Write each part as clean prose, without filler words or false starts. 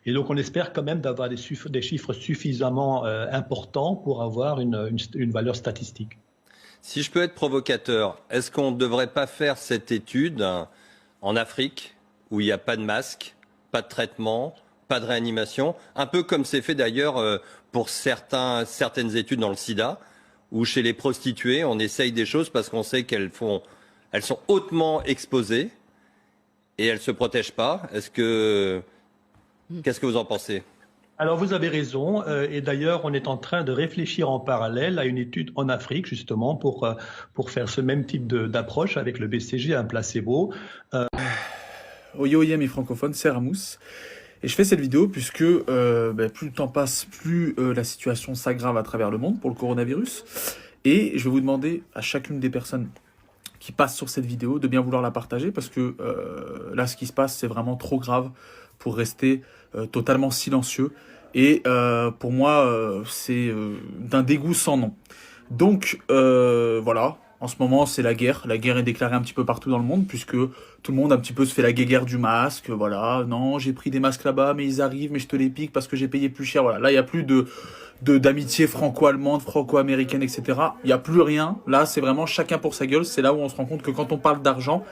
Et donc on espère quand même d'avoir des chiffres suffisamment importants pour avoir une valeur statistique. Si je peux être provocateur, est-ce qu'on ne devrait pas faire cette étude en Afrique, où il n'y a pas de masque, pas de traitement, pas de réanimation, un peu comme c'est fait d'ailleurs pour certaines études dans le sida, où chez les prostituées, on essaye des choses parce qu'on sait elles sont hautement exposées et elles ne se protègent pas. Qu'est-ce que vous en pensez? Alors vous avez raison, et d'ailleurs on est en train de réfléchir en parallèle à une étude en Afrique justement pour faire ce même type d'approche avec le BCG, un placebo. Oye oye mes francophones, c'est Ramous. Et je fais cette vidéo puisque plus le temps passe, plus la situation s'aggrave à travers le monde pour le coronavirus. Et je vais vous demander à chacune des personnes qui passent sur cette vidéo de bien vouloir la partager parce que là ce qui se passe c'est vraiment trop grave pour rester totalement silencieux. Et pour moi c'est d'un dégoût sans nom. Donc voilà. En ce moment, c'est la guerre. La guerre est déclarée un petit peu partout dans le monde, puisque tout le monde un petit peu se fait la guéguerre du masque. Voilà, non, j'ai pris des masques là-bas, mais ils arrivent, mais je te les pique parce que j'ai payé plus cher. Voilà, là, il n'y a plus d'amitié franco-allemande, franco-américaine, etc. Il n'y a plus rien. Là, c'est vraiment chacun pour sa gueule. C'est là où on se rend compte que quand on parle d'argent,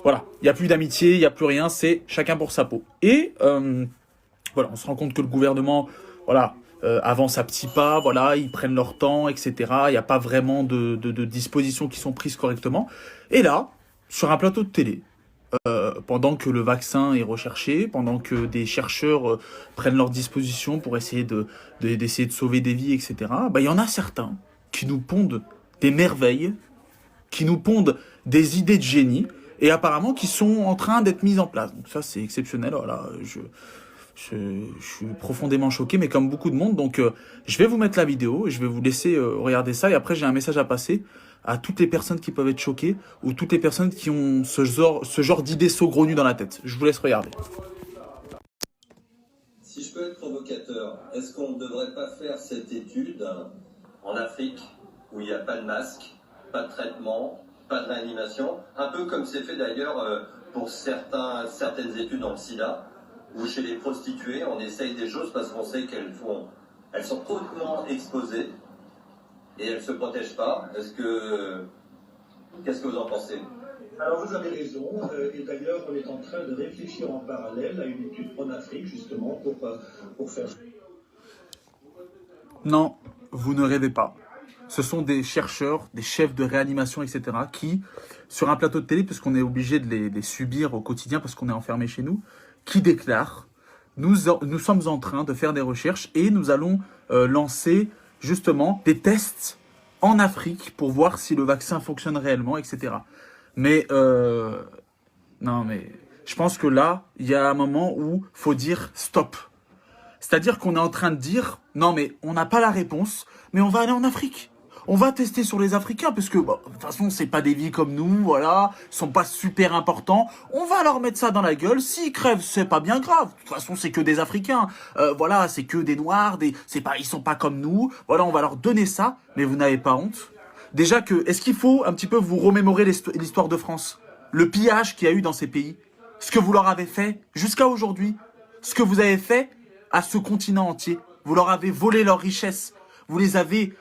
voilà, il n'y a plus d'amitié, il n'y a plus rien. C'est chacun pour sa peau. Et voilà, on se rend compte que le gouvernement, voilà, avance à petits pas, voilà, ils prennent leur temps, etc. Il n'y a pas vraiment de dispositions qui sont prises correctement. Et là, sur un plateau de télé, pendant que le vaccin est recherché, pendant que des chercheurs prennent leurs dispositions pour essayer d'essayer de sauver des vies, etc., il y en a certains qui nous pondent des merveilles, qui nous pondent des idées de génie, et apparemment qui sont en train d'être mises en place. Donc ça, c'est exceptionnel. Voilà, je suis profondément choqué, mais comme beaucoup de monde. Donc, je vais vous mettre la vidéo et je vais vous laisser regarder ça. Et après, j'ai un message à passer à toutes les personnes qui peuvent être choquées ou toutes les personnes qui ont ce genre d'idées saugrenues dans la tête. Je vous laisse regarder. Si je peux être provocateur, est-ce qu'on ne devrait pas faire cette étude en Afrique, où il n'y a pas de masque, pas de traitement, pas de réanimation, un peu comme c'est fait d'ailleurs pour certaines études dans le sida, où chez les prostituées, on essaye des choses parce qu'on sait elles sont hautement exposées et elles ne se protègent pas. Qu'est-ce que vous en pensez? Alors vous avez raison, et d'ailleurs on est en train de réfléchir en parallèle à une étude en Afrique justement pour faire... Non, vous ne rêvez pas. Ce sont des chercheurs, des chefs de réanimation, etc. qui, sur un plateau de télé, puisqu'on est obligé de les subir au quotidien parce qu'on est enfermé chez nous, qui déclarent nous sommes en train de faire des recherches et nous allons lancer justement des tests en Afrique pour voir si le vaccin fonctionne réellement, etc. Mais non, mais je pense que là, il y a un moment où faut dire stop. C'est-à-dire qu'on est en train de dire non, mais on n'a pas la réponse, mais on va aller en Afrique. On va tester sur les Africains, parce que de toute façon, c'est pas des vies comme nous, voilà, ils sont pas super importants. On va leur mettre ça dans la gueule. S'ils crèvent, c'est pas bien grave. De toute façon, c'est que des Africains. Voilà, c'est que des Noirs, ils sont pas comme nous. Voilà, on va leur donner ça, mais vous n'avez pas honte. Déjà est-ce qu'il faut un petit peu vous remémorer l'histoire de France? Le pillage qu'il y a eu dans ces pays. Ce que vous leur avez fait jusqu'à aujourd'hui. Ce que vous avez fait à ce continent entier. Vous leur avez volé leurs richesses. Vous les avez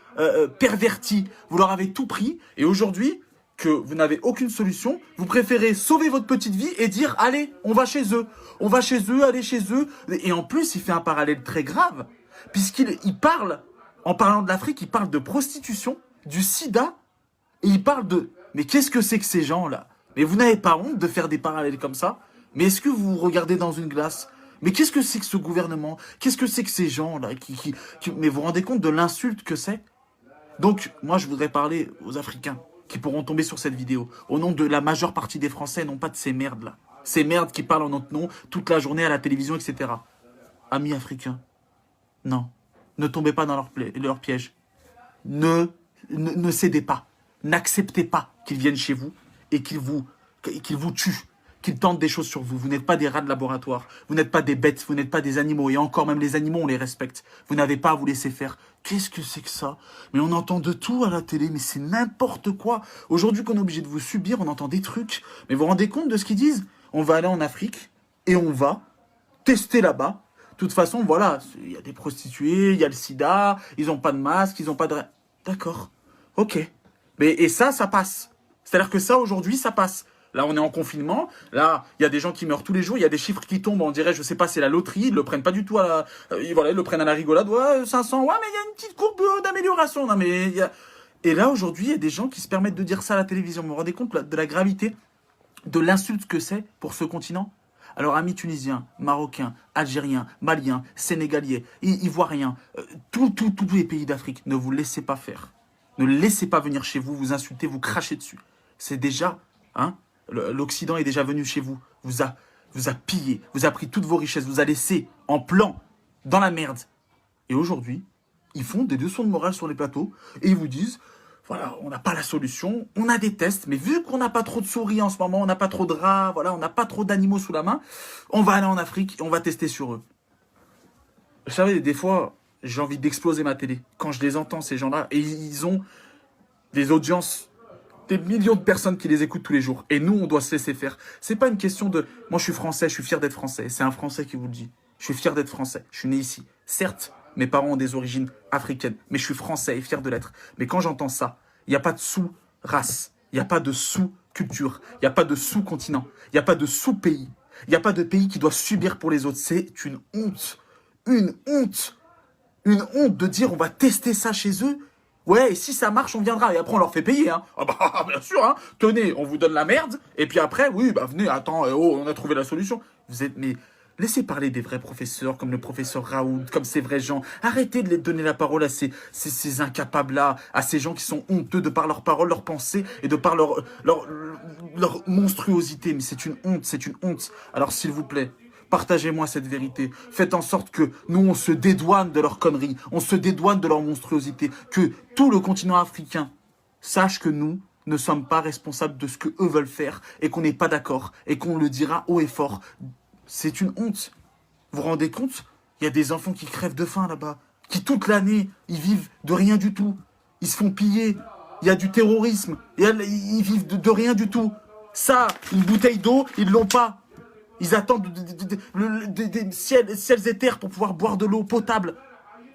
pervertis, vous leur avez tout pris, et aujourd'hui, que vous n'avez aucune solution, vous préférez sauver votre petite vie et dire, allez, on va chez eux, allez chez eux, et en plus, il fait un parallèle très grave, puisqu'il parle, en parlant de l'Afrique, il parle de prostitution, du sida, et il parle de, mais qu'est-ce que c'est que ces gens-là? Mais vous n'avez pas honte de faire des parallèles comme ça? Mais est-ce que vous regardez dans une glace? Mais qu'est-ce que c'est que ce gouvernement? Qu'est-ce que c'est que ces gens-là Mais vous vous rendez compte de l'insulte que c'est? Donc, moi, je voudrais parler aux Africains qui pourront tomber sur cette vidéo, au nom de la majeure partie des Français, non pas de ces merdes-là. Ces merdes qui parlent en notre nom toute la journée à la télévision, etc. Amis africains, non, ne tombez pas dans leur piège. Ne cédez pas. N'acceptez pas qu'ils viennent chez vous et qu'ils vous tuent, qu'ils tentent des choses sur vous. Vous n'êtes pas des rats de laboratoire, vous n'êtes pas des bêtes, vous n'êtes pas des animaux. Et encore, même les animaux, on les respecte. Vous n'avez pas à vous laisser faire. Qu'est-ce que c'est que ça? Mais on entend de tout à la télé, mais c'est n'importe quoi. Aujourd'hui qu'on est obligé de vous subir, on entend des trucs. Mais vous vous rendez compte de ce qu'ils disent? On va aller en Afrique et on va tester là-bas toute façon, voilà, il y a des prostituées, il y a le sida, ils n'ont pas de masque, ils n'ont pas de... D'accord, ok. Mais, et ça passe. C'est-à-dire que ça, aujourd'hui, ça passe. Là, on est en confinement. Là, il y a des gens qui meurent tous les jours. Il y a des chiffres qui tombent. On dirait, je sais pas, c'est la loterie. Ils le prennent pas du tout à la... voilà, ils le prennent à la rigolade. Ouais, 500. Ouais, mais il y a une petite courbe d'amélioration. Non, mais il y a... Et là, aujourd'hui, il y a des gens qui se permettent de dire ça à la télévision. Vous vous rendez compte de la gravité, de l'insulte que c'est pour ce continent? Alors, amis tunisiens, marocains, algériens, maliens, sénégaliens, ivoiriens, tous les pays d'Afrique, ne vous laissez pas faire. Ne laissez pas venir chez vous, vous insulter, vous cracher dessus. C'est déjà, hein, l'Occident est déjà venu chez vous, vous a pillé, vous a pris toutes vos richesses, vous a laissé en plan, dans la merde. Et aujourd'hui, ils font des leçons de morale sur les plateaux et ils vous disent, voilà, on n'a pas la solution, on a des tests, mais vu qu'on n'a pas trop de souris en ce moment, on n'a pas trop de rats, voilà, on n'a pas trop d'animaux sous la main, on va aller en Afrique et on va tester sur eux. Vous savez, des fois, j'ai envie d'exploser ma télé quand je les entends, ces gens-là, et ils ont des audiences, des millions de personnes qui les écoutent tous les jours. Et nous, on doit se laisser faire. C'est pas une question de... Moi, je suis français, je suis fier d'être français. C'est un Français qui vous le dit. Je suis fier d'être français. Je suis né ici. Certes, mes parents ont des origines africaines, mais je suis français et fier de l'être. Mais quand j'entends ça, il n'y a pas de sous-race, il n'y a pas de sous-culture, il n'y a pas de sous-continent, il n'y a pas de sous-pays, il n'y a pas de pays qui doit subir pour les autres. C'est une honte. Une honte. Une honte de dire on va tester ça chez eux. Ouais, et si ça marche, on viendra. Et après, on leur fait payer. Hein. Ah bah, bien sûr. Hein. Tenez, on vous donne la merde. Et puis après, oui, bah venez, attends, oh, on a trouvé la solution. Vous êtes... Mais laissez parler des vrais professeurs, comme le professeur Raoult, comme ces vrais gens. Arrêtez de les donner la parole à ces incapables-là, à ces gens qui sont honteux de par leurs paroles, leurs pensées et de par leur monstruosité. Mais c'est une honte, c'est une honte. Alors, s'il vous plaît, partagez-moi cette vérité. Faites en sorte que nous, on se dédouane de leurs conneries. On se dédouane de leur monstruosité. Que tout le continent africain sache que nous ne sommes pas responsables de ce que eux veulent faire et qu'on n'est pas d'accord et qu'on le dira haut et fort. C'est une honte. Vous vous rendez compte? Il y a des enfants qui crèvent de faim là-bas, qui toute l'année, ils vivent de rien du tout. Ils se font piller. Il y a du terrorisme. Ils vivent de rien du tout. Ça, une bouteille d'eau, ils ne l'ont pas. Ils attendent des ciels et terres pour pouvoir boire de l'eau potable.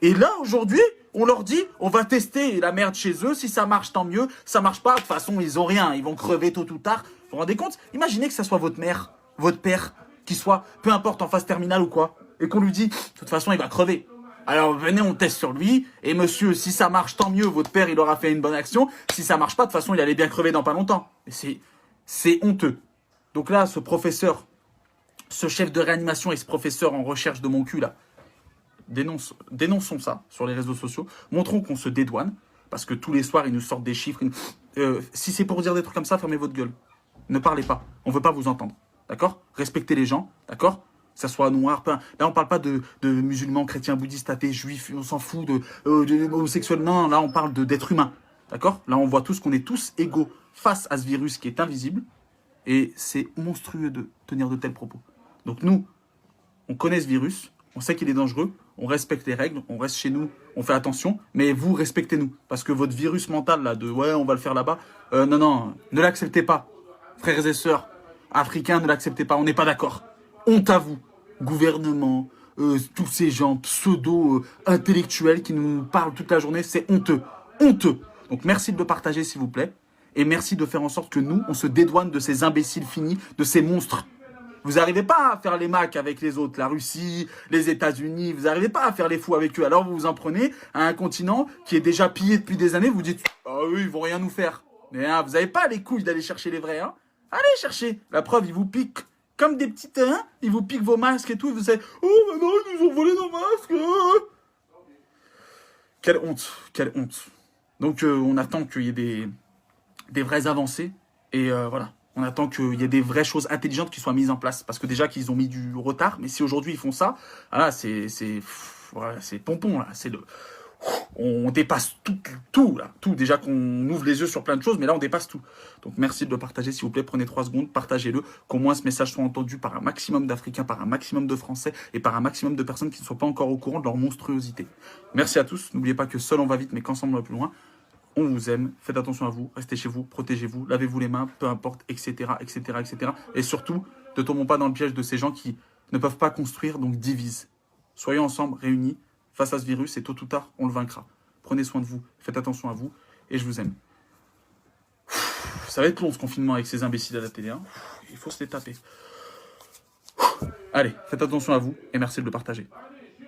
Et là, aujourd'hui, on leur dit, on va tester la merde chez eux. Si ça marche, tant mieux. Ça marche pas, de toute façon, ils ont rien. Ils vont crever tôt ou tard. Vous vous rendez compte? Imaginez que ça soit votre mère, votre père, qui soit, peu importe, en phase terminale ou quoi. Et qu'on lui dit, de toute façon, il va crever. Alors venez, on teste sur lui. Et monsieur, si ça marche, tant mieux. Votre père, il aura fait une bonne action. Si ça marche pas, de toute façon, il allait bien crever dans pas longtemps. C'est honteux. Donc là, ce professeur, ce chef de réanimation et ce professeur en recherche de mon cul, là, dénonçons ça sur les réseaux sociaux. Montrons qu'on se dédouane. Parce que tous les soirs, ils nous sortent des chiffres. Si c'est pour dire des trucs comme ça, fermez votre gueule. Ne parlez pas. On veut pas vous entendre. D'accord? Respectez les gens. D'accord? Que ça soit noir, là on parle pas de musulmans, chrétiens, bouddhistes, athées, juifs, on s'en fout de homosexuels. Non, là on parle d'êtres humains. D'accord? Là on voit tous qu'on est tous égaux face à ce virus qui est invisible. Et c'est monstrueux de tenir de tels propos. Donc nous, on connaît ce virus, on sait qu'il est dangereux, on respecte les règles, on reste chez nous, on fait attention, mais vous, respectez-nous. Parce que votre virus mental, là, de « ouais, on va le faire là-bas », non, ne l'acceptez pas. Frères et sœurs africains, ne l'acceptez pas, on n'est pas d'accord. Honte à vous, gouvernement, tous ces gens pseudo-intellectuels qui nous parlent toute la journée, c'est honteux, honteux. Donc merci de le partager, s'il vous plaît, et merci de faire en sorte que nous, on se dédouane de ces imbéciles finis, de ces monstres. Vous n'arrivez pas à faire les macs avec les autres, la Russie, les États-Unis, vous n'arrivez pas à faire les fous avec eux. Alors vous vous en prenez à un continent qui est déjà pillé depuis des années, vous dites « Ah oui, ils vont rien nous faire ». Mais hein, vous n'avez pas les couilles d'aller chercher les vrais. Hein. Allez chercher. La preuve, ils vous piquent comme des petites... Hein, ils vous piquent vos masques et tout. Et vous savez « Oh, maintenant, ils nous ont volé nos masques. Quelle honte, quelle honte. Donc on attend qu'il y ait des vraies avancées. Et voilà. On attend qu'il y ait des vraies choses intelligentes qui soient mises en place. Parce que déjà qu'ils ont mis du retard. Mais si aujourd'hui ils font ça, voilà, c'est pompon. Là. C'est le... On dépasse tout, là. Tout. Déjà qu'on ouvre les yeux sur plein de choses. Mais là, on dépasse tout. Donc merci de le partager, s'il vous plaît. Prenez 3 secondes. Partagez-le. Qu'au moins ce message soit entendu par un maximum d'Africains, par un maximum de Français et par un maximum de personnes qui ne sont pas encore au courant de leur monstruosité. Merci à tous. N'oubliez pas que seul on va vite, mais qu'ensemble on va plus loin. On vous aime, faites attention à vous, restez chez vous, protégez-vous, lavez-vous les mains, peu importe, etc., etc., etc. Et surtout, ne tombons pas dans le piège de ces gens qui ne peuvent pas construire, donc divisent. Soyons ensemble, réunis, face à ce virus, et tôt ou tard, on le vaincra. Prenez soin de vous, faites attention à vous, et je vous aime. Ça va être long ce confinement avec ces imbéciles à la télé. Hein. Il faut se les taper. Allez, faites attention à vous, et merci de le partager.